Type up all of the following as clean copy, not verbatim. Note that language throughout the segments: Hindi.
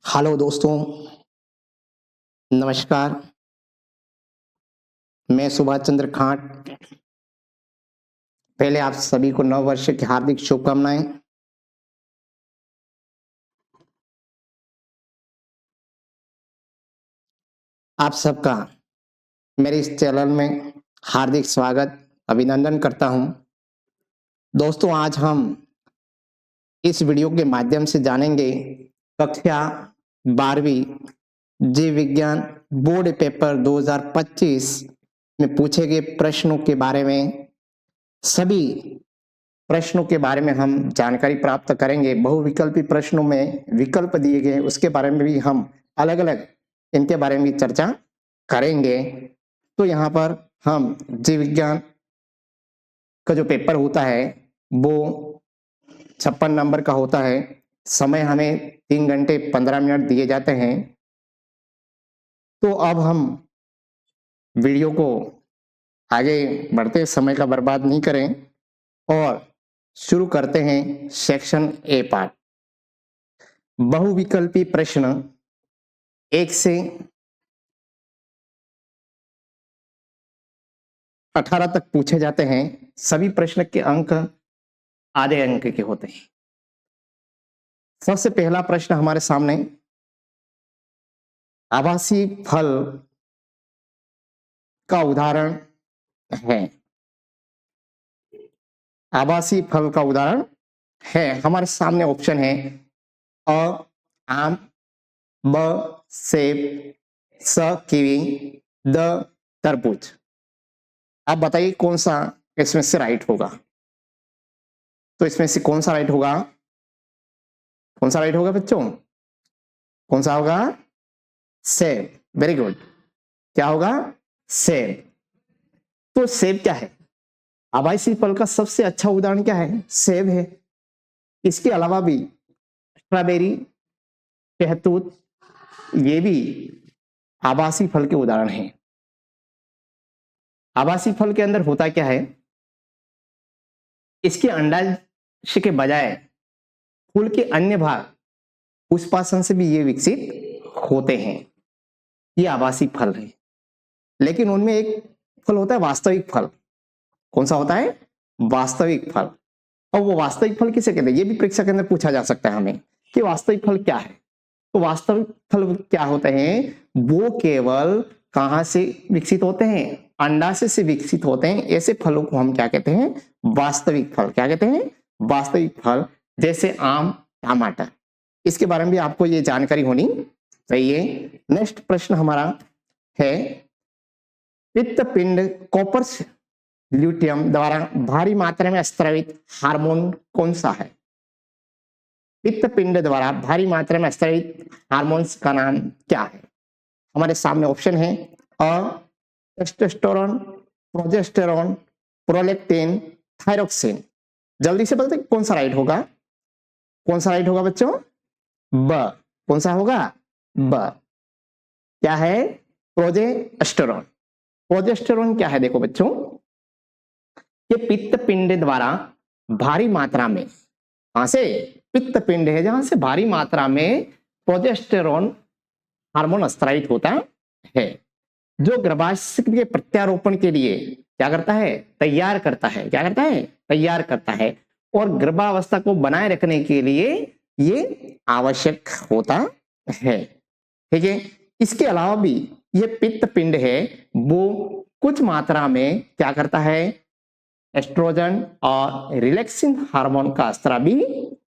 हेलो दोस्तों, नमस्कार। मैं सुभाष चंद्र खाँट। पहले आप सभी को नव वर्ष की हार्दिक शुभकामनाएं। आप सबका मेरे इस चैनल में हार्दिक स्वागत, अभिनंदन करता हूं। दोस्तों, आज हम इस वीडियो के माध्यम से जानेंगे कक्षा 12वीं जीव विज्ञान बोर्ड पेपर 2025 में पूछे गए प्रश्नों के बारे में। सभी प्रश्नों के बारे में हम जानकारी प्राप्त करेंगे। बहुविकल्पी प्रश्नों में विकल्प दिए गए उसके बारे में भी हम अलग अलग इनके बारे में भी चर्चा करेंगे। तो यहाँ पर हम जीव विज्ञान का जो पेपर होता है वो 56 नंबर का होता है। समय हमें 3 घंटे 15 मिनट दिए जाते हैं। तो अब हम वीडियो को आगे बढ़ते समय का बर्बाद नहीं करें और शुरू करते हैं सेक्शन ए पार्ट। बहुविकल्पी प्रश्न 1 से 18 तक पूछे जाते हैं। सभी प्रश्न के अंक आधे अंक के होते हैं। सबसे पहला प्रश्न हमारे सामने, आभासी फल का उदाहरण है। आभासी फल का उदाहरण है, हमारे सामने ऑप्शन है अ आम, ब सेब, स कीवी, द तरबूज। आप बताइए कौन सा इसमें से राइट होगा। तो इसमें से कौन सा राइट होगा? कौन सा राइट होगा बच्चों? कौन सा होगा? सेब। Very good. क्या होगा? सेब। तो सेब क्या है? आभासी फल का सबसे अच्छा उदाहरण क्या है? सेब है। इसके अलावा भी स्ट्रॉबेरी, शहतूत, ये भी आभासी फल के उदाहरण हैं। आभासी फल के अंदर होता क्या है? इसके अंडाशय के बजाय फूल के अन्य भाग पुष्पासन से भी ये विकसित होते हैं। ये आभासी फल है। लेकिन उनमें एक फल होता है वास्तविक फल। कौन सा होता है? वास्तविक फल। और वो वास्तविक फल किसे कहते हैं? ये भी परीक्षा के अंदर पूछा जा सकता है हमें कि वास्तविक फल क्या है। तो वास्तविक फल क्या होते हैं? वो केवल कहां से विकसित होते हैं? अंडाशय से विकसित होते हैं। ऐसे फलों को हम क्या कहते हैं? वास्तविक फल। क्या कहते हैं? वास्तविक फल। जैसे आम, टमाटर। इसके बारे में भी आपको ये जानकारी होनी चाहिए। नेक्स्ट प्रश्न हमारा है, पित्तपिंड कॉपर्स ल्यूटियम द्वारा भारी मात्रा में स्रावित हार्मोन कौन सा है? पित्तपिंड द्वारा भारी मात्रा में स्रावित हार्मोन्स का नाम क्या है? हमारे सामने ऑप्शन है अ टेस्टोस्टेरोन, प्रोजेस्टेरोन, प्रोलैक्टिन, थायरोक्सिन। जल्दी से बताइए कौन सा राइट होगा? कौन सा राइट होगा बच्चों? ब। कौन सा होगा? ब। क्या है? प्रोजेस्टेरोन। प्रोजेस्टेरोन क्या है? देखो बच्चों, ये पित्तपिंड द्वारा भारी मात्रा में, कहां से? पित्तपिंड है जहां से भारी मात्रा में प्रोजेस्टेरोन हार्मोन स्रावित होता है, जो गर्भाशय के प्रत्यारोपण के लिए क्या करता है? तैयार करता है। क्या करता है? तैयार करता है। और गर्भावस्था को बनाए रखने के लिए ये आवश्यक होता है। ठीक है। इसके अलावा भी ये पित्तपिंड है वो कुछ मात्रा में क्या करता है? एस्ट्रोजन और रिलैक्सिन हार्मोन का स्राव भी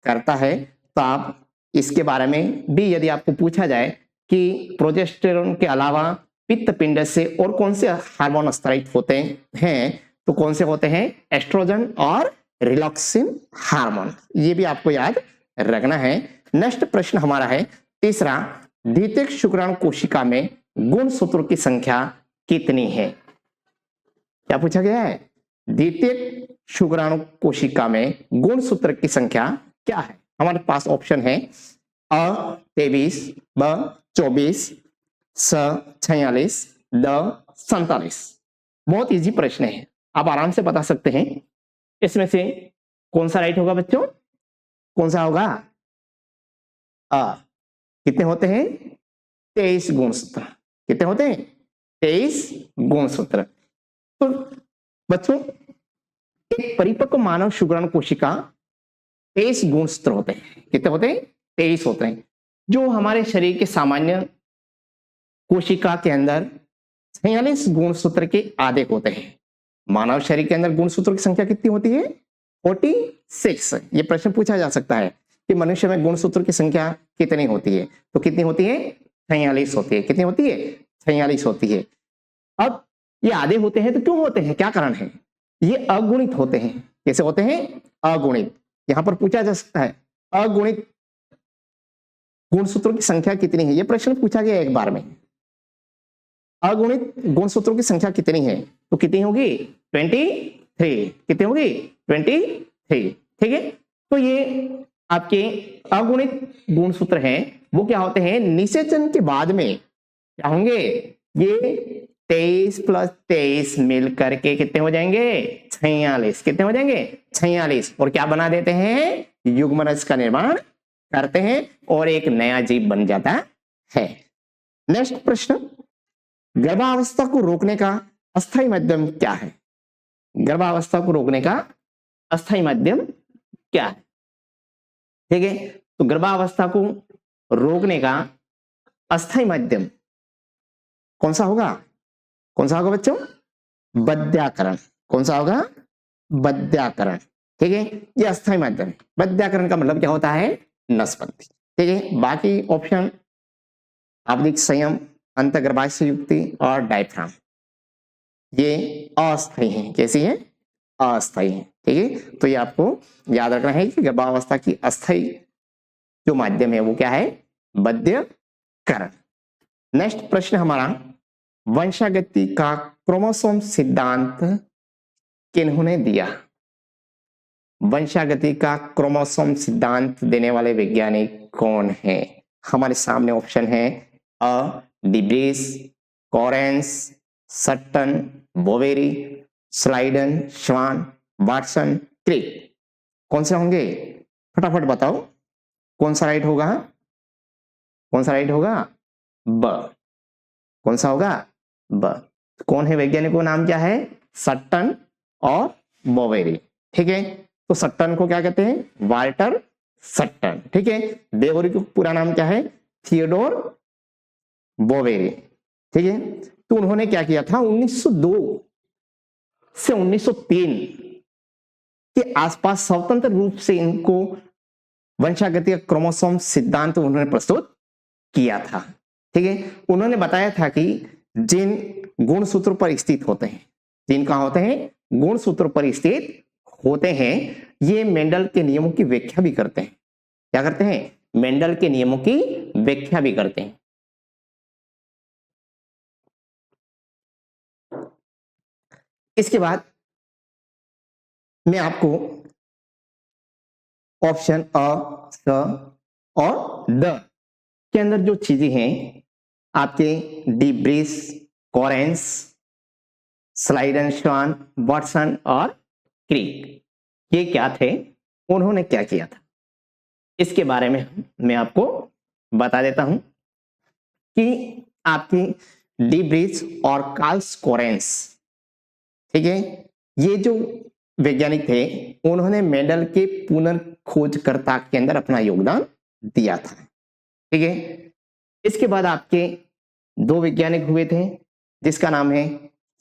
करता है। तो आप इसके बारे में भी यदि आपको पूछा जाए कि प्रोजेस्टेरोन के अलावा पित्तपिंड से और कौन से हार्मोन स्रावित होते हैं, तो कौन से होते हैं? एस्ट्रोजन और रिलैक्सिन हार्मोन। ये भी आपको याद रखना है। नेक्स्ट प्रश्न हमारा है तीसरा, द्वितीयक शुक्राणु कोशिका में गुणसूत्रों की संख्या कितनी है? क्या पूछा गया है? द्वितीयक शुक्राणु कोशिका में गुणसूत्र की संख्या क्या है? हमारे पास ऑप्शन है अ 23, ब 24, स 46, द 47। बहुत इजी प्रश्न है, आप आराम से बता सकते हैं। इसमें से कौन सा राइट होगा बच्चों? कौन सा होगा? अ कितने होते हैं? 23 गुणसूत्र। कितने होते हैं? 23 गुणसूत्र। तो बच्चों, एक परिपक्व मानव सुगरण कोशिका 23 गुणसूत्र होते हैं। कितने होते हैं? 23 होते हैं। जो हमारे शरीर के सामान्य कोशिका के अंदर 46 गुणसूत्र के आधे होते हैं। मानव शरीर के अंदर गुणसूत्रों की संख्या कितनी होती है? 46। ये प्रश्न पूछा जा सकता है कि मनुष्य में गुणसूत्र की संख्या कितनी होती है? तो कितनी होती है? 46 होती है। कितनी होती है? 46 होती है। अब ये आधे होते हैं तो क्यों होते हैं? क्या कारण है? ये अगुणित होते हैं। कैसे होते हैं? अगुणित। यहां पर पूछा जा सकता है अगुणित गुणसूत्रों की संख्या कितनी है? यह प्रश्न पूछा गया एक बार में। अगुणित गुणसूत्रों की संख्या कितनी है? तो कितनी होगी? 23। कितनी होगी? 23। ठीक है। तो ये आपके अगुणित गुणसूत्र हैं, वो क्या होते हैं? निषेचन के बाद में क्या होंगे? ये 23 + 23 मिल करके कितने हो जाएंगे? 46। कितने हो जाएंगे? 46। और क्या बना देते हैं? युग्मनज का निर्माण करते हैं और एक नया जीव बन जाता है। नेक्स्ट प्रश्न, गर्भावस्था को रोकने का अस्थायी माध्यम क्या है? गर्भावस्था को रोकने का अस्थायी माध्यम क्या है? ठीक है। तो गर्भावस्था को रोकने का अस्थायी माध्यम कौन सा होगा? कौन सा होगा बच्चों? बद्ध्याकरण। कौन सा होगा? बद्ध्याकरण। ठीक है। ये अस्थायी माध्यम है। बद्ध्याकरण का मतलब क्या होता है? नसबंदी। ठीक है। बाकी ऑप्शन आवधिक संयम, अंतर्गर्भाशय युक्ति और डायफ्राम, ये अस्थायी है। कैसी है? अस्थायी है। ठीक है। तो ये आपको याद रखना है कि गर्भावस्था की अस्थायी जो माध्यम है वो क्या है? बद्ध्यकरण। नेक्स्ट प्रश्न हमारा, वंशागति का क्रोमोसोम सिद्धांत किन्होंने दिया? वंशागति का क्रोमोसोम सिद्धांत देने वाले वैज्ञानिक कौन है? हमारे सामने ऑप्शन है डिब्रीस, कॉरेंस, सट्टन, बोवेरी, स्लाइडन, श्वान, वाटसन, क्रिक। कौन से होंगे? फटाफट बताओ कौन सा राइट होगा? कौन सा राइट होगा? ब। कौन सा होगा? ब। कौन है वैज्ञानिकों का नाम क्या है? सट्टन और बोवेरी। ठीक है। तो सट्टन को क्या कहते हैं? Walter Sutton. ठीक है। बोवेरी का पूरा नाम क्या है? Theodor Boveri. ठीक है। तो उन्होंने क्या किया था? 1902 से 1903 के आसपास स्वतंत्र रूप से इनको वंशागति का क्रोमोसोम सिद्धांत उन्होंने प्रस्तुत किया था। ठीक है। उन्होंने बताया था कि जिन गुणसूत्रों पर स्थित होते हैं, जिन कहां होते हैं? गुणसूत्रों पर स्थित होते हैं, ये मेंडल के नियमों की व्याख्या भी करते हैं। क्या करते हैं? मेंडल के नियमों की व्याख्या भी करते हैं। इसके बाद मैं आपको ऑप्शन अ, स और द के अंदर जो चीजें हैं आपके डिब्रीस, कॉरेंस, स्लाइडन, श्वान, वाटसन और क्रिक, ये क्या थे? उन्होंने क्या किया था? इसके बारे में मैं आपको बता देता हूं कि आपकी डिब्रीस और कार्ल्स कॉरेंस, ठीक है, ये जो वैज्ञानिक थे उन्होंने मेंडल के पुनर्खोजकर्ता के अंदर अपना योगदान दिया था। ठीक है। इसके बाद आपके दो वैज्ञानिक हुए थे जिसका नाम है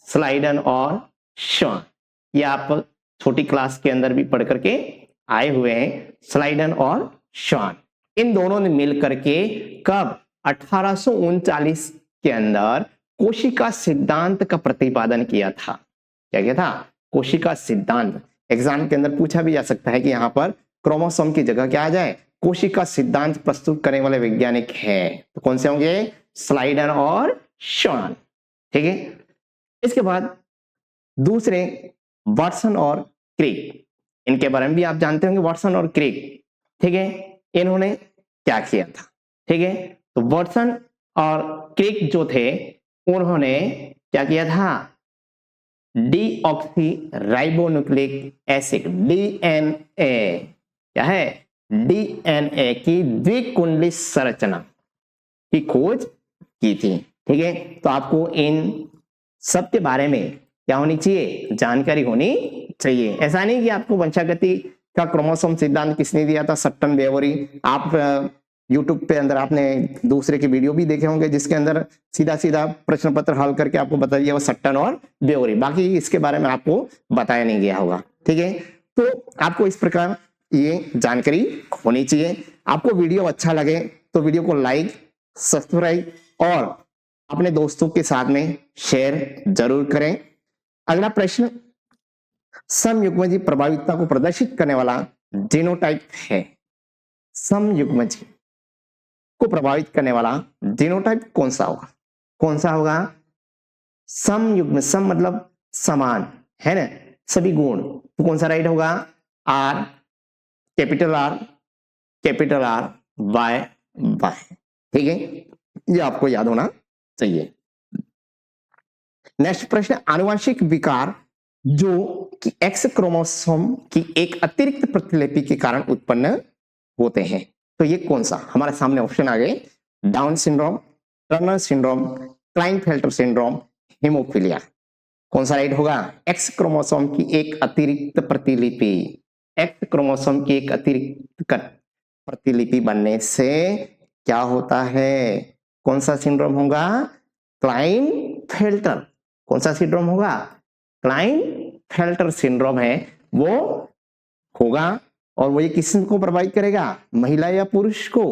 स्लाइडन और श्वान। ये आप छोटी क्लास के अंदर भी पढ़ करके आए हुए हैं, स्लाइडन और श्वान। इन दोनों ने मिलकर के कब? 1839 के अंदर कोशिका सिद्धांत का प्रतिपादन किया था। क्या किया था? कोशिका सिद्धांत। एग्जाम के अंदर पूछा भी जा सकता है कि यहां पर क्रोमोसोम की जगह क्या आ जाए? कोशिका सिद्धांत प्रस्तुत करने वाले वैज्ञानिक है, तो कौन से होंगे? स्लाइडन और श्वान। ठीक है। इसके बाद दूसरे वाटसन और क्रिक, इनके बारे में भी आप जानते होंगे, वाटसन और क्रिक। ठीक है। इन्होंने क्या किया था? ठीक है। तो वाटसन और क्रिक जो थे उन्होंने क्या किया था? डीऑक्सी राइबोन्यूक्लिक एसिड, डीएनए, क्या है? डीएनए की द्विकुंडली संरचना, की खोज की थी। ठीक है, तो आपको इन सब के बारे में क्या होनी चाहिए, जानकारी होनी चाहिए। ऐसा नहीं कि आपको वंशागति का क्रोमोसोम सिद्धांत किसने दिया था, सट्टन बेवरी। आप यूट्यूब पे अंदर आपने दूसरे के वीडियो भी देखे होंगे जिसके अंदर सीधा सीधा प्रश्न पत्र हल करके आपको बता दिया वो सट्टन और बेवरी, बाकी इसके बारे में आपको बताया नहीं गया होगा। ठीक है, तो आपको इस प्रकार ये जानकारी होनी चाहिए। आपको वीडियो अच्छा लगे तो वीडियो को लाइक, सब्सक्राइब और अपने दोस्तों के साथ में शेयर जरूर करें। अगला प्रश्न, समयुग्मजीय प्रभावितता को प्रदर्शित करने वाला जीनोटाइप है। समयुग्मजीय को प्रभावित करने वाला जीनोटाइप कौन सा होगा? कौन सा होगा? समयुग्म, सम मतलब समान है ना, सभी गुण, तो कौन सा राइट होगा? R, capital R, capital R, Y Y. ठीक है, ये आपको याद होना चाहिए। नेक्स्ट प्रश्न, आनुवंशिक विकार जो कि एक्स क्रोमोसोम की एक अतिरिक्त प्रतिलिपि के कारण उत्पन्न होते हैं, तो ये कौन सा? हमारे सामने ऑप्शन आ गए, down syndrome, Turner syndrome, Klinefelter syndrome, haemophilia. कौन सा राइट होगा? एक्स क्रोमोसोम की एक अतिरिक्त प्रतिलिपि, एक्स क्रोमोसोम की एक अतिरिक्त प्रतिलिपि बनने से क्या होता है? कौन सा सिंड्रोम होगा? क्लाइनफेल्टर। कौन सा सिंड्रोम होगा? क्लाइनफेल्टर सिंड्रोम है वो होगा। और वो ये किसको प्रभावित करेगा? महिला या पुरुष को?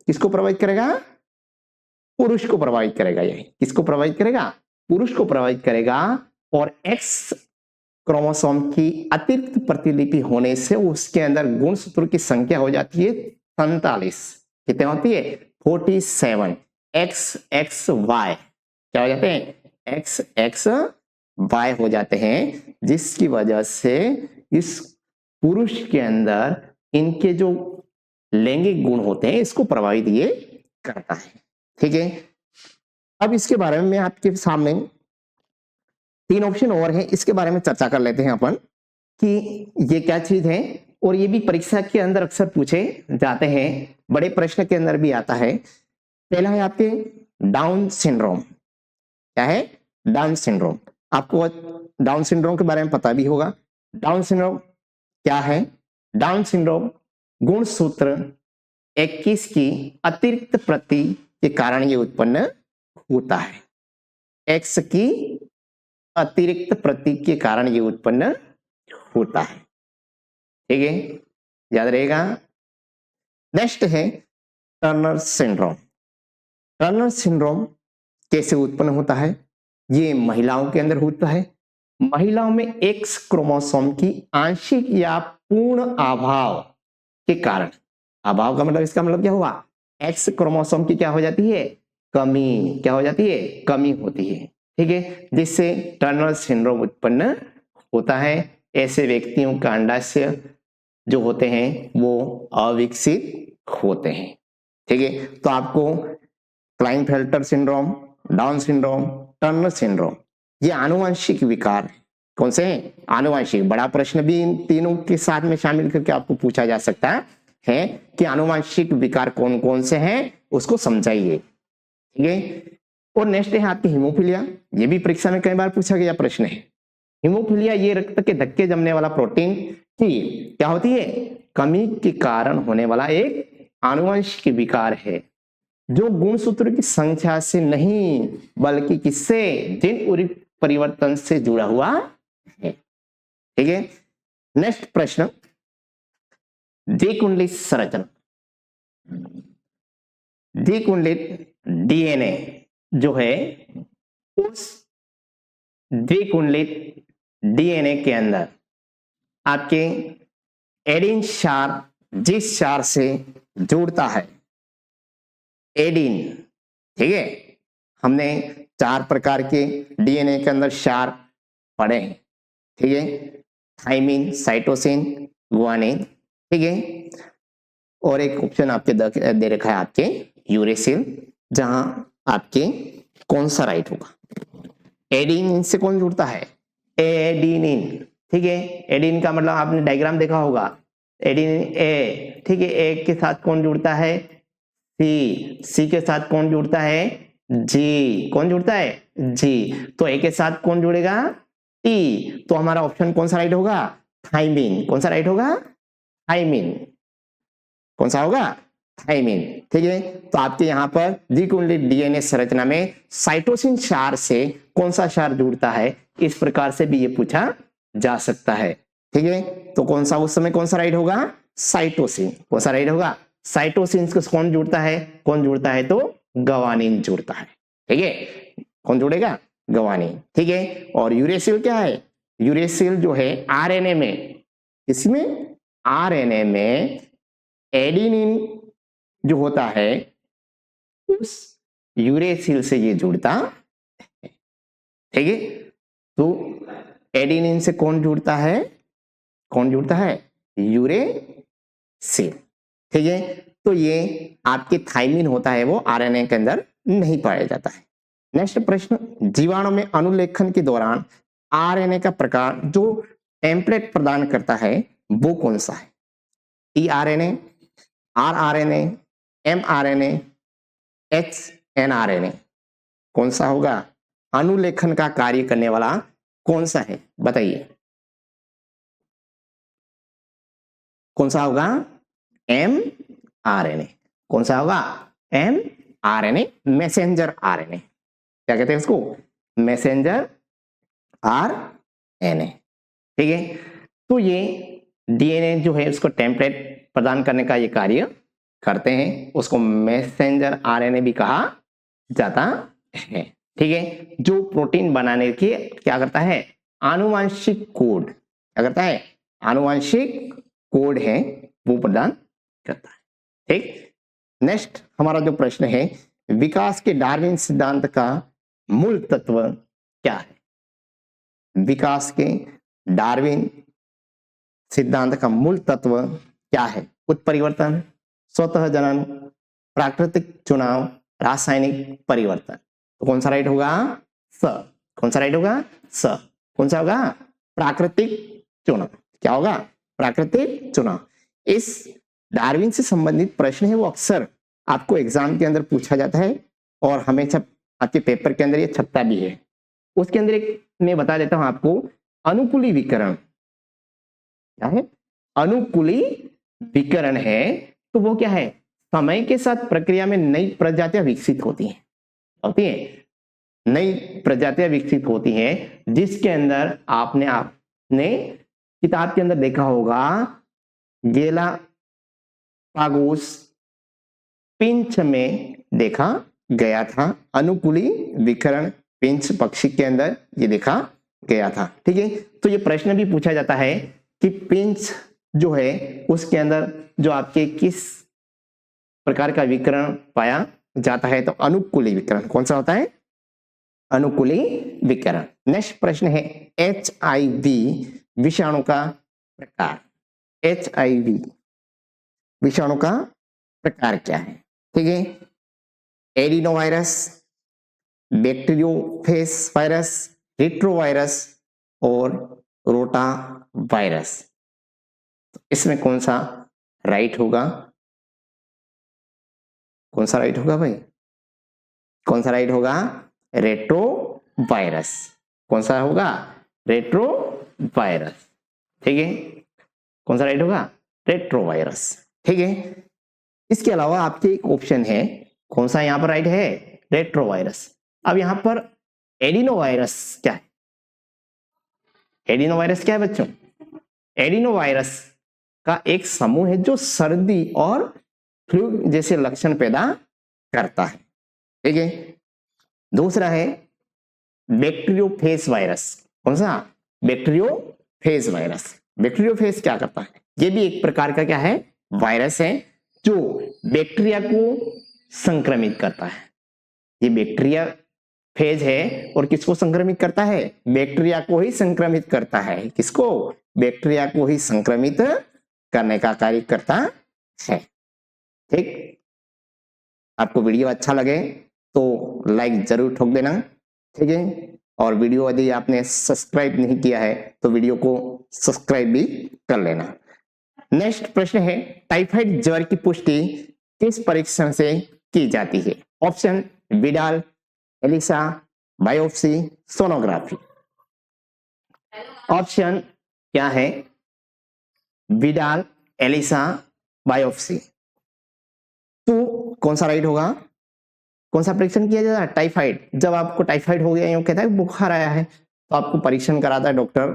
किसको प्रभावित करेगा? पुरुष को प्रभावित करेगा। ये किसको प्रभावित करेगा? पुरुष को प्रभावित करेगा। और एक्स क्रोमोसोम की अतिरिक्त प्रतिलिपि होने से उसके अंदर गुणसूत्रों की संख्या हो जाती है 47। कितने होती है? 47। एक्स एक्स वाई क्या हो जाते हैं? एक्स एक्स वाई हो जाते हैं, जिसकी वजह से इस पुरुष के अंदर इनके जो लैंगिक गुण होते हैं इसको प्रभावित ये करता है। ठीक है, अब इसके बारे में मैं आपके सामने 3 ऑप्शन और हैं, इसके बारे में चर्चा कर लेते हैं अपन कि ये क्या चीज है। और ये भी परीक्षा के अंदर अक्सर पूछे जाते हैं, बड़े प्रश्न के अंदर भी आता है। पहला है आपके डाउन सिंड्रोम। क्या है? Down syndrome. आपको डाउन सिंड्रोम के बारे में पता भी होगा। डाउन सिंड्रोम क्या है? डाउन सिंड्रोम गुणसूत्र 21 की अतिरिक्त प्रति के कारण ये उत्पन्न होता है। एक्स की अतिरिक्त प्रति के कारण ये उत्पन्न होता है। ठीक है, याद रहेगा। नेक्स्ट है टर्नर सिंड्रोम। टर्नर सिंड्रोम कैसे उत्पन्न होता है? ये महिलाओं के अंदर होता है। महिलाओं में एक्स क्रोमोसोम की आंशिक या पूर्ण अभाव के कारण, अभाव का मतलब इसका मतलब क्या हुआ? एक्स क्रोमोसोम की क्या हो जाती है? कमी। क्या हो जाती है? कमी होती है। ठीक है, जिससे टर्नर सिंड्रोम उत्पन्न होता है। ऐसे व्यक्तियों का अंडाशय जो होते हैं वो अविकसित होते हैं। ठीक है, तो आपको Klinefelter syndrome, down syndrome, Turner syndrome ये आनुवंशिक विकार कौन से हैं? आनुवंशिक। बड़ा प्रश्न भी इन तीनों के साथ में शामिल करके आपको पूछा जा सकता है कि आनुवंशिक विकार कौन कौन से हैं, उसको समझाइए। ठीक है, और नेक्स्ट है आपकी हीमोफीलिया। ये भी परीक्षा में कई बार पूछा गया प्रश्न है। हीमोफीलिया ये रक्त के धक्के जमने वाला प्रोटीन की क्या होती है? कमी के कारण होने वाला एक आनुवंशिक विकार है, जो गुणसूत्र की संख्या से नहीं बल्कि किससे? जीन परिवर्तन से जुड़ा हुआ है। ठीक है, नेक्स्ट प्रश्न, द्विकुंडलित संरचना। द्विकुंडलित डीएनए जो है, उस द्विकुंडलित डीएनए के अंदर आपके एडिन क्षार जिस क्षार से जुड़ता है, एडिन। ठीक है, हमने 4 प्रकार के डीएनए के अंदर क्षार पढ़े हैं। ठीक है, थाइमिन, साइटोसिन, गुआनिन। ठीक है, और एक ऑप्शन आपके दे रखा है आपके यूरेसिल, जहां आपके कौन सा राइट होगा? एडिनिन से कौन जुड़ता है? एडिनिन। ठीक है, एडिन का मतलब आपने डायग्राम देखा होगा, एडिनिन ए। ठीक है, ए के साथ कौन जुड़ता है? सी के साथ कौन जुड़ता है? जी। कौन जुड़ता है? जी। तो ए के साथ कौन जुड़ेगा? टी। तो हमारा ऑप्शन कौन सा राइट होगा? थाइमिन। कौन सा राइट होगा? थाइमिन। कौन सा होगा? थाइमिन। ठीक है, तो आपके यहां पर द्विकुंडलित डीएनए संरचना में साइटोसिन क्षार से कौन सा क्षार जुड़ता है, इस प्रकार से भी ये पूछा जा सकता है। ठीक है, तो कौन सा उस समय कौन सा राइट होगा? साइटोसिन। कौन सा राइट होगा? साइटोसिन से कौन जुड़ता है? कौन जुड़ता है? तो गवानीन जुड़ता है। ठीक है, कौन जुड़ेगा? गवानीन। ठीक है, और यूरेसिल क्या है? यूरेसिल जो है आरएनए में, इसमें आरएनए में एडेनिन जो होता है उस यूरेसिल से ये जुड़ता है। ठीक है, तो एडेनिन से कौन जुड़ता है? कौन जुड़ता है? यूरेसिल। ठीक है, तो ये आपके थाइमिन होता है वो आरएनए के अंदर नहीं पाया जाता है। नेक्स्ट प्रश्न, जीवाणु में अनुलेखन के दौरान आरएनए का प्रकार जो टेम्पलेट प्रदान करता है वो कौन सा है? TRNA, rRNA, mRNA, hnRNA. कौन सा होगा? अनुलेखन का कार्य करने वाला कौन सा है? बताइए कौन सा होगा? एमआरएनए। कौन सा होगा? MRNA, messenger RNA. क्या कहते हैं इसको? Messenger RNA. ठीक है, तो ये डीएनए जो है उसको टेम्पलेट प्रदान करने का ये कार्य करते हैं, उसको मैसेंजर आरएनए भी कहा जाता है। ठीक है, जो प्रोटीन बनाने के क्या करता है? आनुवांशिक कोड। क्या करता है? आनुवांशिक कोड है वो प्रदान करता है। ठीक, नेक्स्ट हमारा जो प्रश्न है, विकास के डार्विन सिद्धांत का मूल तत्व क्या है? विकास के डार्विन सिद्धांत का मूल तत्व क्या है? उत्परिवर्तन, स्वतः जनन, प्राकृतिक चुनाव, रासायनिक परिवर्तन। तो कौन सा राइट होगा? स। कौन सा राइट होगा? स। कौन सा होगा? प्राकृतिक चुनाव। क्या होगा? प्राकृतिक चुनाव। इस डार्विन से संबंधित प्रश्न है वो अक्सर आपको एग्जाम के अंदर पूछा जाता है और हमेशा आपके पेपर के अंदर ये छपता भी है। उसके अंदर एक मैं बता देता हूं आपको, अनुकूली विकरण। क्या है? अनुकूली विकरण है तो वो क्या है? समय के साथ प्रक्रिया में नई प्रजातियां विकसित होती हैं, नई प्रजातियां विकसित होती हैं, जिसके अंदर आपने किताब के अंदर देखा होगा गैलापागोस पिंच में देखा गया था। अनुकूली विकरण पिंच पक्षी के अंदर ये देखा गया था। ठीक है, तो ये प्रश्न भी पूछा जाता है कि पिंच जो है उसके अंदर जो आपके किस प्रकार का विकरण पाया जाता है? तो अनुकूली विकरण। कौन सा होता है? अनुकूली विकरण। नेक्स्ट प्रश्न है, HIV विषाणु का प्रकार। HIV विषाणु का प्रकार क्या है? ठीक है, एडिनोवायरस, बैक्टीरियोफेज वायरस, रेट्रोवायरस और रोटा वायरस। इसमें कौन सा राइट होगा? कौन सा राइट होगा भाई? कौन सा राइट होगा? Retro virus. कौन सा होगा? Retro virus. ठीक है, कौन सा राइट होगा? Retro virus. ठीक है, इसके अलावा आपके एक ऑप्शन है, कौन सा यहां पर राइट है? Retro virus. अब यहां पर एडिनो वायरस क्या है? एडिनो वायरस क्या है बच्चों? एडिनो वायरस का एक समूह है जो सर्दी और फ्लू जैसे लक्षण पैदा करता है। ठीक है, दूसरा है बैक्टीरियोफेज वायरस। कौन सा? Bacteriophage virus. बैक्टीरियोफेज क्या करता है? ये भी एक प्रकार का क्या है? वायरस है जो बैक्टीरिया को संक्रमित करता है। ये बैक्टीरिया फेज है और किसको संक्रमित करता है? बैक्टीरिया को ही संक्रमित करता है। किसको? बैक्टीरिया को ही संक्रमित करने का कार्य करता है। ठीक, आपको वीडियो अच्छा लगे तो लाइक जरूर ठोक देना। ठीक है, और वीडियो यदि आपने सब्सक्राइब नहीं किया है तो वीडियो को सब्सक्राइब भी कर लेना। नेक्स्ट प्रश्न है, टाइफाइड ज्वर की पुष्टि किस परीक्षण से की जाती है? Option Widal, ELISA, biopsy, sonography. Option क्या है? Widal, ELISA, biopsy. तो कौन सा राइट होगा? कौन सा परीक्षण किया जाता है? टाइफाइड। जब आपको टाइफाइड हो गया, यूं कहता है बुखार आया है, तो आपको परीक्षण कराता है डॉक्टर,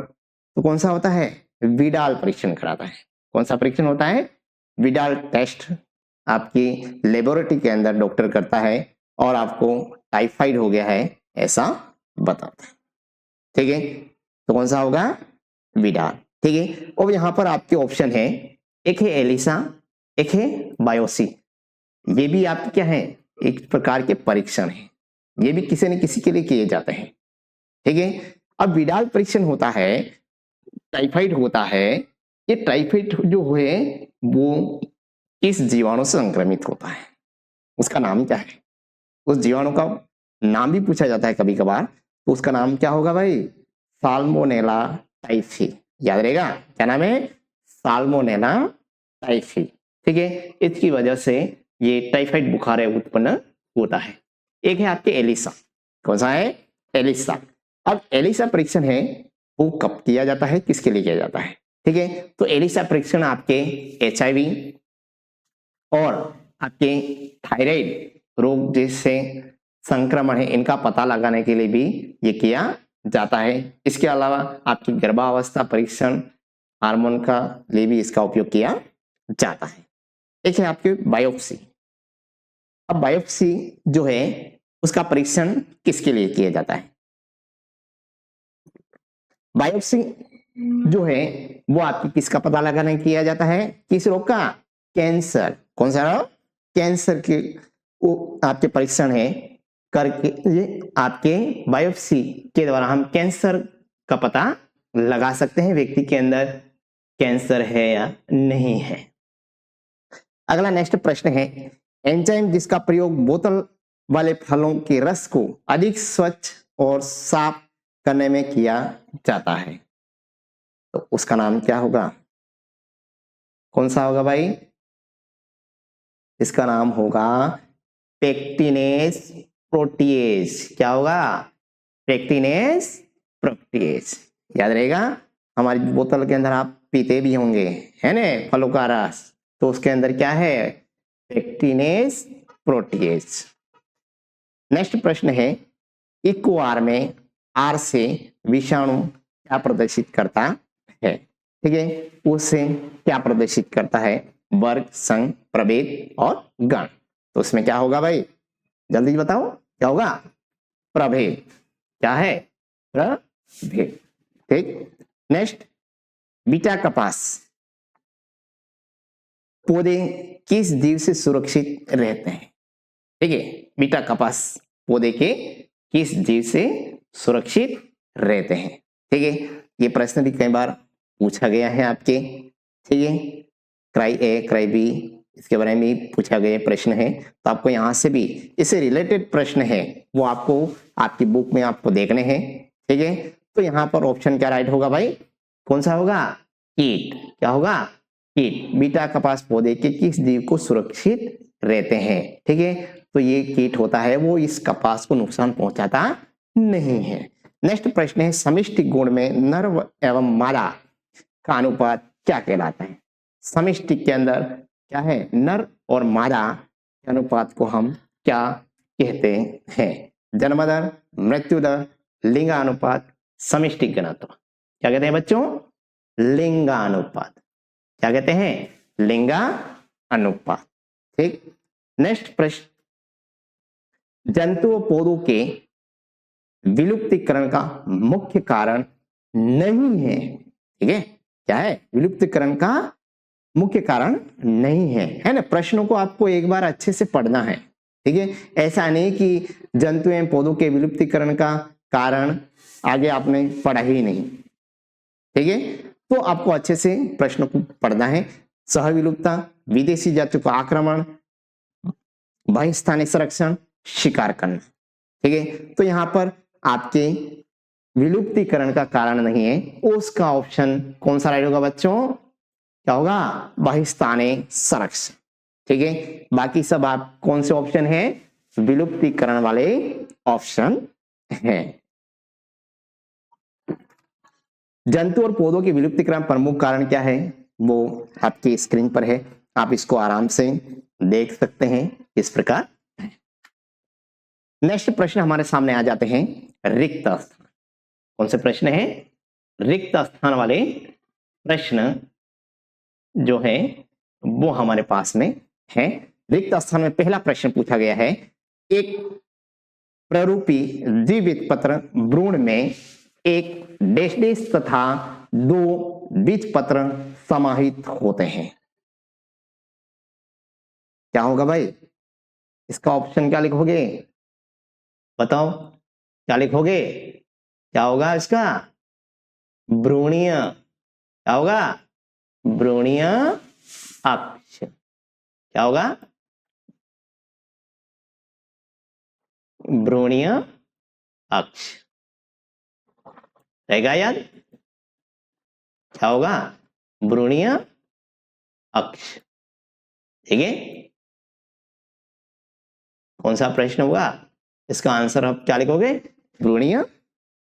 तो कौन सा होता है? विडाल परीक्षण कराता है। कौन सा परीक्षण होता है? विडाल टेस्ट आपकी लेबोरेटरी के अंदर डॉक्टर करता है और आपको टाइफाइड हो गया है ऐसा बताता है। ठीक है, तो कौन सा होगा? विडाल। ठीक है, और यहाँ पर आपके ऑप्शन है, एक है एलिसा, एक है बायोसी। ये भी आपके क्या है? एक प्रकार के परीक्षण है, ये भी किसी न किसी के लिए किए जाते हैं। ठीक है, अब विडाल परीक्षण होता है, टाइफाइड होता है। ये टाइफाइड जो है वो किस जीवाणु से संक्रमित होता है, उसका नाम क्या है? उस जीवाणु का नाम भी पूछा जाता है कभी कभार, तो उसका नाम क्या होगा भाई? Salmonella typhi. याद रहेगा, क्या नाम है? Salmonella typhi. ठीक है, इसकी वजह से ये टाइफाइड बुखार है उत्पन्न होता है। एक है आपके एलिसा। कौन सा है? एलिसा। अब एलिसा परीक्षण है वो कब किया जाता है, किसके लिए किया जाता है? ठीक है, तो एलिसा परीक्षण आपके HIV और आपके थायराइड रोग जैसे संक्रमण है इनका पता लगाने के लिए भी ये किया जाता है। इसके अलावा आपकी गर्भावस्था परीक्षण, हार्मोन का लिए भी इसका उपयोग किया जाता है। एक है आपके बायोप्सी। अब बायोप्सी जो है उसका परीक्षण किसके लिए किया जाता है? बायोप्सी जो है वो आपकी किसका पता लगाने किया जाता है? किस रोग का? कैंसर। कौन सा रोग? कैंसर के वो आपके परीक्षण है करके, ये आपके बायोप्सी के द्वारा हम कैंसर का पता लगा सकते हैं, व्यक्ति के अंदर कैंसर है या नहीं है। अगला नेक्स्ट प्रश्न है, एंजाइम जिसका प्रयोग बोतल वाले फलों के रस को अधिक स्वच्छ और साफ करने में किया जाता है, तो उसका नाम क्या होगा? कौन सा होगा भाई? इसका नाम होगा पेक्टिनेस प्रोटीएज। क्या होगा? पेक्टिनेस प्रोटीएज। याद रहेगा, हमारी बोतल के अंदर आप पीते भी होंगे है ना फलों का रस, तो उसके अंदर क्या है? पेक्टिनेस प्रोटीएज। नेक्स्ट प्रश्न है, इक्वार में आर से विषाणु क्या प्रदर्शित करता है? ठीक है, उससे क्या प्रदर्शित करता है? वर्ग, संघ, प्रभेद और गण। तो उसमें क्या होगा भाई? जल्दी बताओ, क्या होगा? प्रभेद। क्या है? प्रभेद। ठीक, नेक्स्ट, बीटा कपास पौधे किस जीव से सुरक्षित रहते हैं? ठीक है, बीटा कपास पौधे के किस जीव से सुरक्षित रहते हैं? ठीक है, ये प्रश्न भी कई बार पूछा गया है आपके। ठीक है, क्राई ए क्राई बी इसके बारे में भी पूछा गया प्रश्न है, तो आपको यहाँ से भी इससे रिलेटेड प्रश्न है वो आपको आपकी बुक में आपको देखने हैं। ठीक है, तो यहाँ पर ऑप्शन क्या राइट होगा भाई? कौन सा होगा? कीट। क्या होगा? कीट। बीटा कपास पौधे के किस जीव को सुरक्षित रहते हैं? ठीक है, तो ये कीट होता है वो इस कपास को नुकसान पहुंचाता नहीं है। नेक्स्ट प्रश्न है, समष्टि गुण में नर एवं मादा का अनुपात क्या कहलाता है? समष्टि के अंदर क्या है? नर और मादा के अनुपात को हम क्या कहते हैं? जन्म दर, मृत्यु दर, लिंगानुपात, समष्टि घनत्व। क्या कहते हैं बच्चों? लिंगानुपात। क्या कहते हैं? लिंगानुपात। ठीक, नेक्स्ट प्रश्न, जंतु व पौधों के विलुप्तीकरण का मुख्य कारण नहीं है। ठीक है, क्या है? विलुप्तीकरण का मुख्य कारण नहीं है ना? प्रश्नों को आपको एक बार अच्छे से पढ़ना है। ठीक है, ऐसा नहीं कि जंतु एवं पौधों के विलुप्तीकरण का कारण आगे आपने पढ़ा ही नहीं। ठीक है, तो आपको अच्छे से प्रश्नों को पढ़ना है। सहविलुप्तता, विदेशी जातियों का आक्रमण, बहिस्थानिक संरक्षण, शिकार करना। ठीक है, तो यहाँ पर आपके विलुप्तीकरण का कारण नहीं है, उसका ऑप्शन कौन सा राइट होगा बच्चों? क्या होगा? बहिस्थानिक संरक्षण। ठीक है, बाकी सब आप कौन से ऑप्शन है, विलुप्तीकरण वाले ऑप्शन हैं। जंतु और पौधों के विलुप्तीकरण प्रमुख कारण क्या है, वो आपकी स्क्रीन पर है, आप इसको आराम से देख सकते हैं इस प्रकार। नेक्स्ट प्रश्न हमारे सामने आ जाते हैं रिक्त स्थान। कौन से प्रश्न है, रिक्त स्थान वाले प्रश्न जो है वो हमारे पास में है। रिक्त स्थान में पहला प्रश्न पूछा गया है, एक प्ररूपी द्विबीज पत्र भ्रूण में एक डैश डैश तथा दो बीज पत्र समाहित होते हैं, क्या होगा भाई, इसका ऑप्शन क्या लिखोगे, बताओ क्या लिखोगे, क्या होगा इसका, भ्रूणीय, क्या होगा, भ्रूणीय अक्ष, क्या होगा, भ्रूणीय अक्ष, रहेगा याद, क्या होगा, भ्रूणीय अक्ष, ठीक है। कौन सा प्रश्न होगा, इसका आंसर आप क्या लिखोगे, भ्रूणीय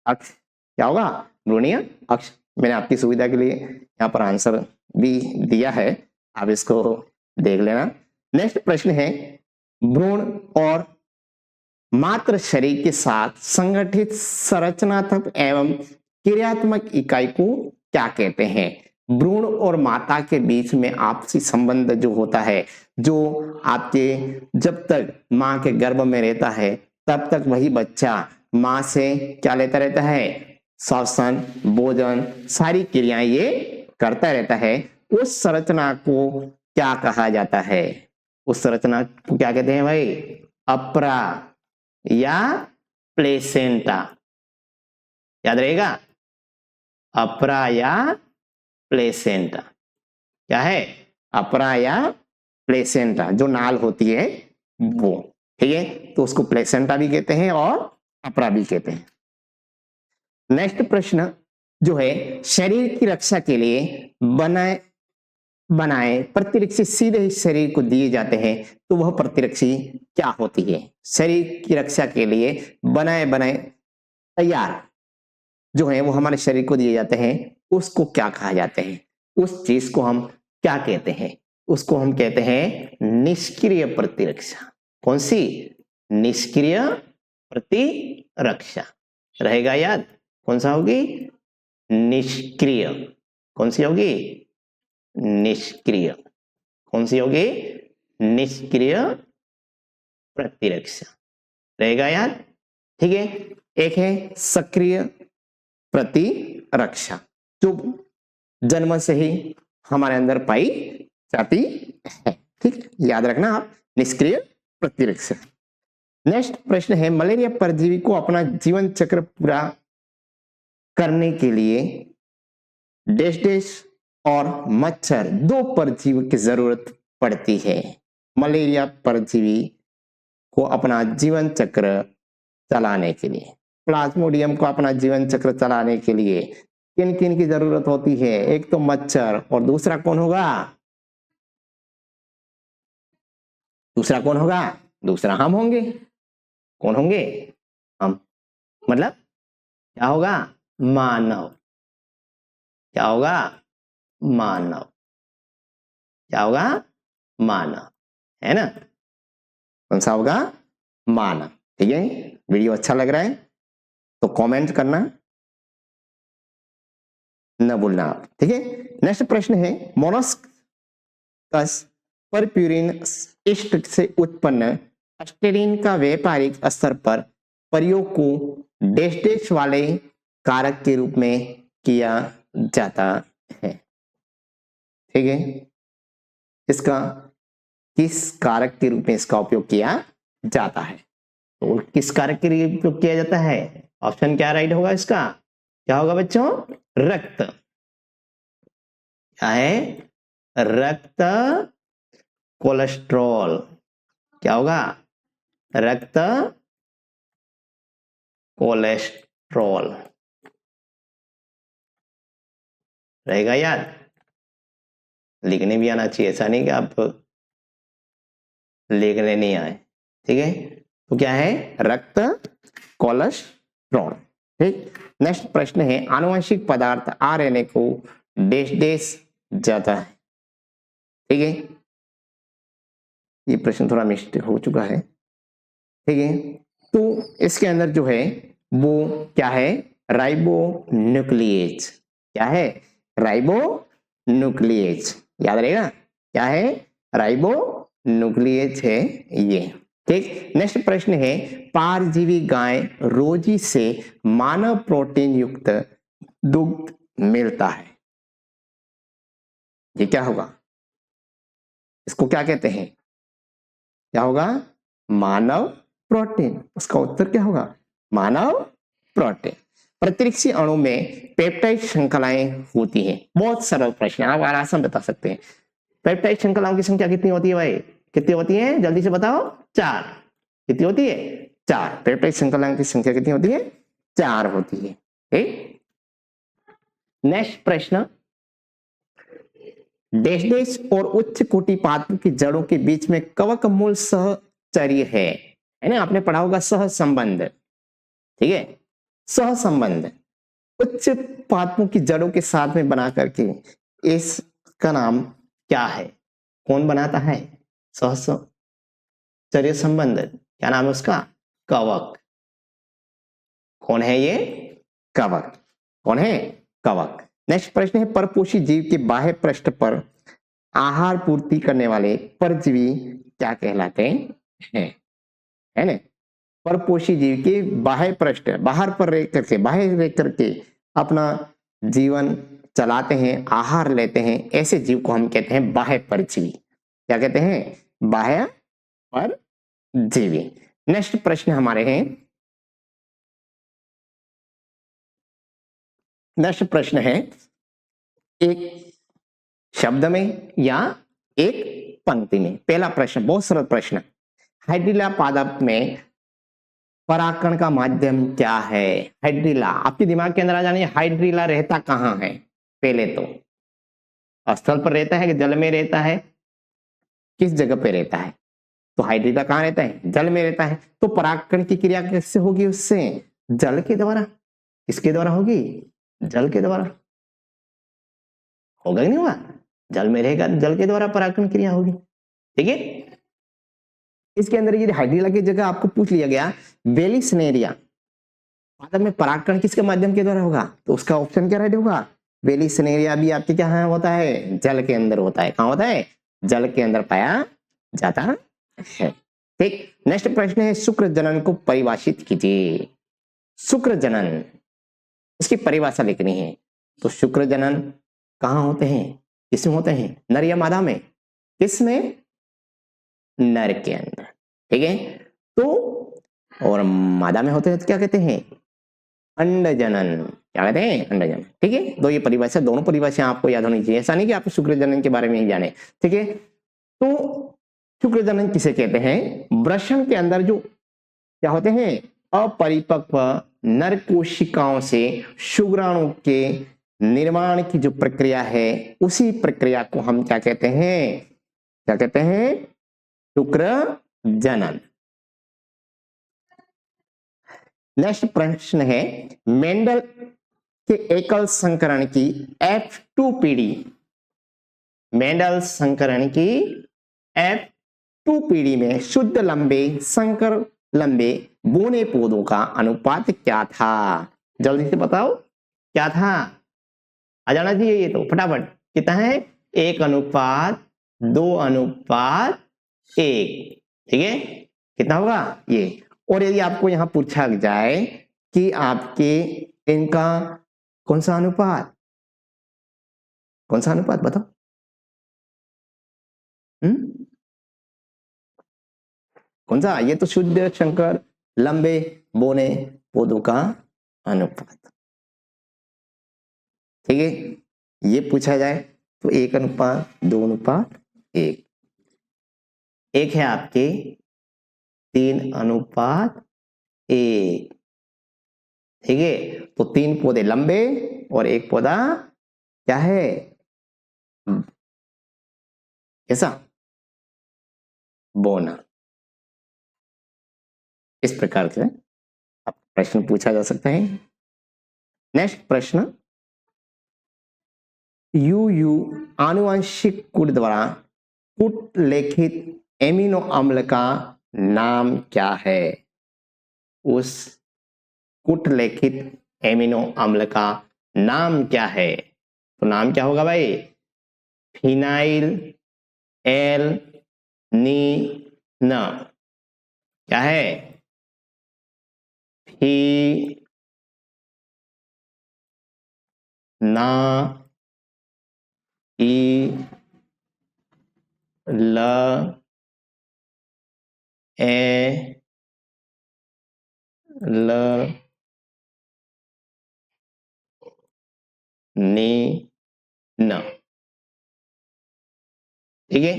अक्ष, क्या होगा, भ्रूणीय अक्ष। मैंने आपकी सुविधा के लिए यहाँ पर आंसर भी दिया है, आप इसको देख लेना। नेक्स्ट प्रश्न है, भ्रूण और मात्र शरीर के साथ संगठित संरचनात्मक एवं क्रियात्मक इकाई को क्या कहते हैं। भ्रूण और माता के बीच में आपसी संबंध जो होता है, जो आपके जब तक मां के गर्भ में रहता है तब तक वही बच्चा मां से क्या लेता रहता है, श्वसन, भोजन, सारी क्रियाएं ये करता रहता है। उस संरचना को क्या कहा जाता है, उस संरचना को क्या कहते हैं भाई, अपरा या प्लेसेंटा, याद रहेगा, अपरा या प्लेसेंटा, क्या है, अपरा या प्लेसेंटा, जो नाल होती है वो, ठीक है, तो उसको प्लेसेंटा भी कहते हैं और अपरा भी कहते हैं। नेक्स्ट प्रश्न जो है, शरीर की रक्षा के लिए बनाए प्रतिरक्षी सीधे ही शरीर को दिए जाते हैं, तो वह प्रतिरक्षी क्या होती है। शरीर की रक्षा के लिए बनाए तैयार जो है वो हमारे शरीर को दिए जाते हैं, उसको क्या कहा जाते हैं, उस चीज को हम क्या कहते हैं, उसको हम कहते हैं निष्क्रिय प्रतिरक्षा। कौन सी, निष्क्रिय प्रतिरक्षा, रहेगा याद, कौन सा होगी, निष्क्रिय, कौन सी होगी, निष्क्रिय, कौन सी होगी, निष्क्रिय प्रतिरक्षा, रहेगा याद, ठीक है। एक है सक्रिय प्रतिरक्षा, जो जन्म से ही हमारे अंदर पाई जाती है, ठीक, याद रखना आप, निष्क्रिय प्रतिरक्षा। नेक्स्ट प्रश्न है, मलेरिया परजीवी को अपना जीवन चक्र पूरा करने के लिए डैश डैश और मच्छर, दो परजीवी की जरूरत पड़ती है। मलेरिया परजीवी को अपना जीवन चक्र चलाने के लिए, प्लाज्मोडियम को अपना जीवन चक्र चलाने के लिए किन किन की जरूरत होती है, एक तो मच्छर और दूसरा कौन होगा, दूसरा कौन होगा, दूसरा हम होंगे, कौन होंगे, हम, मतलब क्या होगा, मानव, क्या होगा, मानव, क्या होगा, मानव, है ना, कौन सा होगा, मानव, ठीक है। वीडियो अच्छा लग रहा है तो कमेंट करना न भूलना आप, ठीक है। नेक्स्ट प्रश्न है, मोलस्कस परप्यूरिन ईस्ट से उत्पन्न अस्टेरिन का व्यापारिक स्तर पर प्रयोग को डैश डैश वाले कारक के रूप में किया जाता है, ठीक है। इसका किस कारक के रूप में इसका उपयोग किया जाता है, तो किस कारक के लिए उपयोग किया जाता है, ऑप्शन क्या राइट होगा इसका, क्या होगा बच्चों, रक्त, क्या है, रक्त कोलेस्ट्रॉल, क्या होगा, रक्त कोलेस्ट्रॉल, रहेगा याद, लिखने भी आना चाहिए, ऐसा नहीं कि आप लिखने नहीं आए, ठीक है। तो क्या है, रक्त कोलेस्ट्रॉल। ठीक, नेक्स्ट प्रश्न है, आनुवंशिक पदार्थ आरएनए को डैश डैश जाता है। ठीक है, ये प्रश्न थोड़ा मिस्टेक हो चुका है। ठीक है, तो इसके अंदर जो है वो क्या है, राइबो न्यूक्लियेज। क्या है, राइबो न्यूक्लियेज, याद रहेगा क्या है, राइबो न्यूक्लियेज है ये। ठीक, नेक्स्ट प्रश्न है, पारजीवी गाय रोजी से मानव प्रोटीन युक्त दुग्ध मिलता है, ये क्या होगा, इसको क्या कहते हैं, क्या होगा, मानव प्रोटीन। उसका उत्तर क्या होगा, मानव प्रोटीन। प्रतिरक्षी अणु में पेप्टाइड श्रृंखलाएं होती हैं। बहुत सरल प्रश्न, आप आराम बता सकते हैं। पेप्टाइड श्रृंखलाओं की संख्या कितनी होती है भाई, कितनी होती है, जल्दी से बताओ, 4। कितनी होती है, 4। पेप्टाइड श्रृंखलाओं की संख्या कितनी होती है, 4 होती है। ठीक, नेक्स्ट प्रश्न, डैश डैश और उच्च कोटि पात्र की जड़ों के बीच में कवक मूल सहचर्य है ना, आपने पढ़ा होगा सह संबंध। ठीक है, सह संबंध उच्च पात्रों की जड़ों के साथ में बना करके इसका नाम क्या है, कौन बनाता है, सहचर्य संबंध, क्या नाम है उसका, कवक। कौन है ये, कवक। कौन है, कवक। नेक्स्ट प्रश्न है, परपोषी जीव के बाह्य पृष्ठ पर आहार पूर्ति करने वाले परजीवी क्या कहलाते हैं, है ना। परपोषी जीव के बाह्य पृष्ठ, बाहर पर रह करके, बाहर रह करके अपना जीवन चलाते हैं, आहार लेते हैं, ऐसे जीव को हम कहते हैं बाह्य परजीवी। क्या कहते हैं, बाह्य परजीवी। नेक्स्ट प्रश्न हमारे हैं, नेक्स्ट प्रश्न है, एक शब्द में या एक पंक्ति में। पहला प्रश्न बहुत सरल प्रश्न, हाइड्रिला पादप में परागकण का माध्यम क्या है। हाइड्रिला, आपके दिमाग के अंदर आ जाने, हाइड्रिला रहता कहां है, पहले तो स्थल पर रहता है कि जल में रहता है, किस जगह पे रहता है, तो हाइड्रिला कहां रहता है, जल में रहता है। तो परागकण की क्रिया कैसे होगी उससे, जल के द्वारा। किसके द्वारा होगी, जल के द्वारा। होगा कि नहीं होगा, जल में रहेगा, जल के द्वारा परागकण क्रिया होगी। ठीक है, इसके अंदर ये हाइड्रिला की जगह आपको पूछ लिया गया वेलिस्नेरिया पादप में परागकण किसके माध्यम के द्वारा होगा, तो उसका ऑप्शन क्या राइट होगा, वेलिस्नेरिया भी आपके क्या होता है, जल के अंदर होता है। कहां होता है, जल के अंदर पाया जाता है। ठीक, नेक्स्ट प्रश्न है, शुक्र जनन को परिभाषित कीजिए। शुक्र जनन, इसकी परिभाषा लिखनी है। तो शुक्र जनन कहां होते हैं, किसमें होते हैं, नर या मादा में, किसमें, नर के अंदर। ठीक है, तो और मादा में होते हैं तो क्या कहते हैं, अंड जनन। क्या कहते हैं, अंड जनन। ठीक है, तो ये परिभाषा, दोनों परिभाषा आपको याद होनी चाहिए, ऐसा नहीं कि आप शुक्र जनन के बारे में ही जाने। ठीक है, तो शुक्र जनन किसे कहते हैं, वृषण के अंदर जो क्या होते हैं, अपरिपक्व नर कोशिकाओं से शुक्राणु के निर्माण की जो प्रक्रिया है, उसी प्रक्रिया को हम क्या कहते हैं, क्या कहते हैं, शुक्र जनन। नेक्स्ट प्रश्न है, मेंडल के एकल संकरण की F2 पीढ़ी, मेंडल संकरण की F2 पीढ़ी में शुद्ध लंबे संकर लंबे बोने पौधों का अनुपात क्या था, जल्दी से बताओ क्या था, आ जाना चाहिए ये तो फटाफट। कितना है, 1:2:1। ठीक है, कितना होगा ये। और यदि आपको यहां पूछा जाए कि आपके इनका कौन सा अनुपात, कौन सा अनुपात बताओ, कौन सा, ये तो शुद्ध संकर लंबे बोने पौधों का अनुपात। ठीक है, ये पूछा जाए तो 1:2:1। एक है आपके 3:1। ठीक है, तो 3 पौधे लंबे और 1 पौधा क्या है, कैसा, बोना। इस प्रकार से आप प्रश्न पूछा जा सकता है। नेक्स्ट प्रश्न, यू आनुवंशिक कोड द्वारा उल्लेखित एमिनो अम्ल का नाम क्या है? उस उल्लेखित एमिनो अम्ल का नाम क्या है? तो नाम क्या होगा भाई? फिनाइल एल नी न, क्या है? फी ना ई ल ए ल नी न। ठीक है,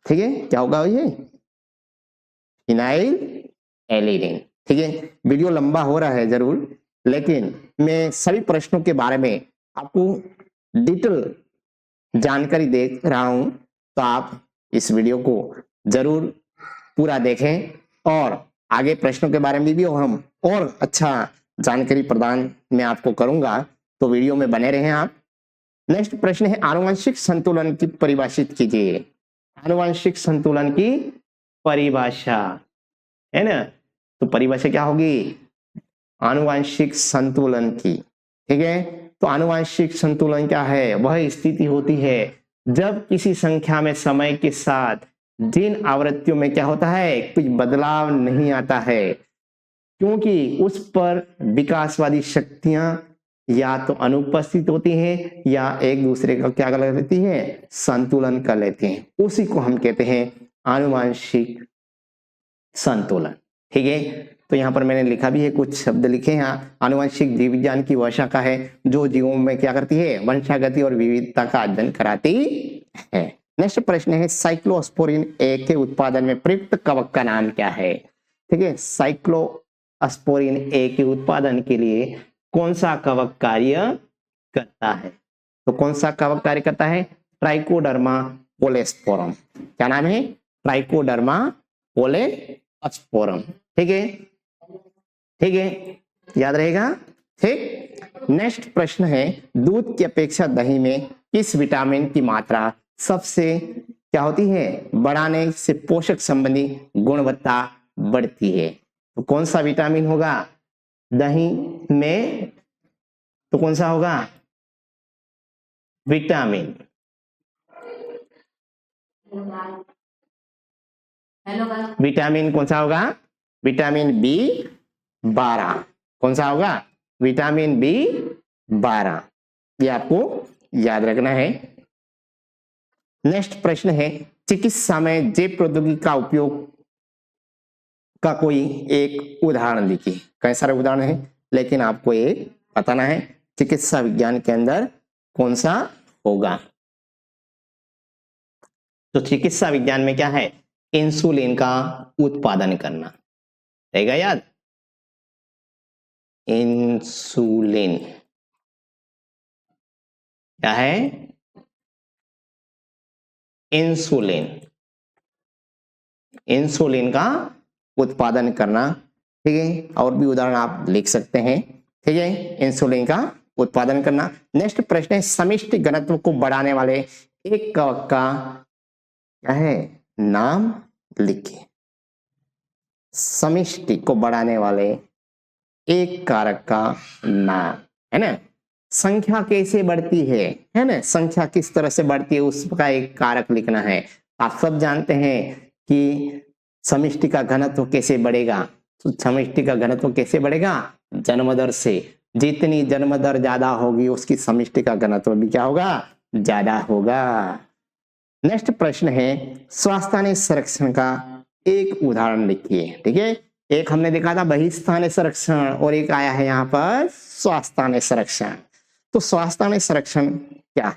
ठीक है, क्या होगा ये? फिनाइल एलिडिन। ठीक है, वीडियो लंबा हो रहा है जरूर, लेकिन मैं सभी प्रश्नों के बारे में आपको डिटेल जानकारी दे रहा हूं, तो आप इस वीडियो को जरूर पूरा देखें और आगे प्रश्नों के बारे में भी हम और अच्छा जानकारी प्रदान मैं आपको करूंगा, तो वीडियो में बने रहें आप। नेक्स्ट प्रश्न है, आनुवंशिक संतुलन की परिभाषित कीजिए। आनुवंशिक संतुलन की परिभाषा है ना, तो परिभाषा क्या होगी? आनुवंशिक संतुलन की। ठीक है, तो आनुवंशिक संतुलन क्या है? वह स्थिति होती है जब किसी संख्या में समय के साथ जिन आवृत्तियों में क्या होता है, कुछ बदलाव नहीं आता है, क्योंकि उस पर विकासवादी शक्तियां या तो अनुपस्थित होती हैं या एक दूसरे का क्या कर लेती हैं, संतुलन कर लेते हैं। उसी को हम कहते हैं आनुवंशिक संतुलन। ठीक है, तो यहाँ पर मैंने लिखा भी है, कुछ शब्द लिखे हैं। आनुवंशिक जीव विज्ञान की वह शाखा है जो जीवों में क्या करती है, वंशागति और विविधता का अध्ययन कराती है। नेक्स्ट प्रश्न है, साइक्लोस्पोरिन ए के उत्पादन में प्रयुक्त कवक का नाम क्या है? ठीक है, साइक्लोस्पोरिन ए के उत्पादन के लिए कौन सा कवक कार्य करता है? तो कौन सा कवक कार्य करता है? ट्राइकोडर्मा पोलेस्पोरम। क्या नाम है? ट्राइकोडर्मा पोलेस्पोरम। ठीक है, ठीक है, याद रहेगा। ठीक, नेक्स्ट प्रश्न है, दूध की अपेक्षा दही में किस विटामिन की मात्रा सबसे क्या होती है, बढ़ाने से पोषक संबंधी गुणवत्ता बढ़ती है? तो कौन सा विटामिन होगा दही में? तो कौन सा होगा विटामिन? विटामिन कौन सा होगा? Vitamin B 12। कौन सा होगा? Vitamin B 12। ये आपको याद रखना है। नेक्स्ट प्रश्न है, चिकित्सा में जैव प्रौद्योगिकी का उपयोग का कोई एक उदाहरण लिखिए। कई सारे उदाहरण है, लेकिन आपको ये बताना है चिकित्सा विज्ञान के अंदर कौन सा होगा। तो चिकित्सा विज्ञान में क्या है? इंसुलिन का उत्पादन करना रहेगा याद। इंसुलिन क्या है? इंसुलिन, इंसुलिन का उत्पादन करना। ठीक है, और भी उदाहरण आप लिख सकते हैं। ठीक है, इंसुलिन का उत्पादन करना। नेक्स्ट प्रश्न है, समष्टि घनत्व को बढ़ाने वाले एक कवक का क्या है, नाम लिखिए। समष्टि को बढ़ाने वाले एक कारक का नाम, है ना। संख्या कैसे बढ़ती है ना, संख्या किस तरह से बढ़ती है उसका एक कारक लिखना है। आप सब जानते हैं कि समष्टि का घनत्व कैसे बढ़ेगा। तो समष्टि का घनत्व कैसे बढ़ेगा? जन्म दर से। जितनी जन्म दर ज्यादा होगी उसकी समष्टि का घनत्व भी क्या होगा, ज्यादा होगा। नेक्स्ट प्रश्न है, स्वास्थ्य संरक्षण का एक उदाहरण लिखिए। ठीक है, एक हमने देखा था बहिस्थानीय संरक्षण और एक आया है यहाँ पर स्वास्थ्य संरक्षण। तो स्वास्थ्य संरक्षण क्या है?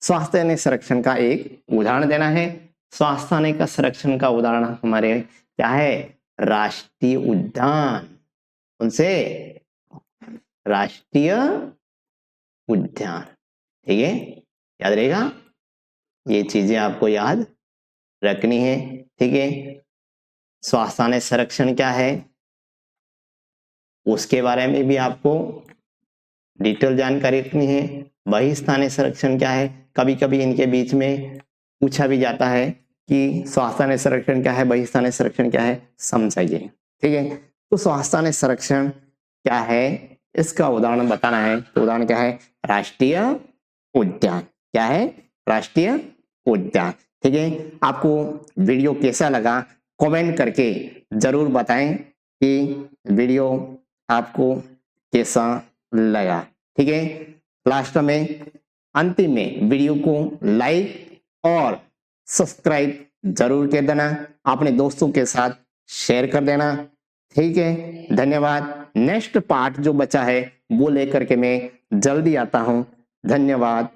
स्वास्थ्य संरक्षण का एक उदाहरण देना है। स्वास्थ्य का संरक्षण का उदाहरण हमारे क्या है, राष्ट्रीय उद्यान। उनसे राष्ट्रीय उद्यान। ठीक है, याद रहेगा, ये चीजें आपको याद रखनी है। ठीक है, स्वास्थ्य संरक्षण क्या है उसके बारे में भी आपको डिटेल जानकारी रखनी है। बहिस्थानीय संरक्षण क्या है, कभी कभी इनके बीच में पूछा भी जाता है कि स्वास्थ्य संरक्षण क्या है, बहिस्थानीय संरक्षण क्या है, समझाइए। ठीक है, तो स्वास्थ्य संरक्षण क्या है इसका उदाहरण बताना है। तो उदाहरण क्या है, राष्ट्रीय उद्यान। क्या है, राष्ट्रीय उद्यान। ठीक है, आपको वीडियो कैसा लगा कमेंट करके जरूर बताएं कि वीडियो आपको कैसा लगा। ठीक है, लास्ट में अंतिम में वीडियो को लाइक और सब्सक्राइब जरूर कर देना, अपने दोस्तों के साथ शेयर कर देना। ठीक है, धन्यवाद। नेक्स्ट पार्ट जो बचा है वो लेकर के मैं जल्दी आता हूं। धन्यवाद।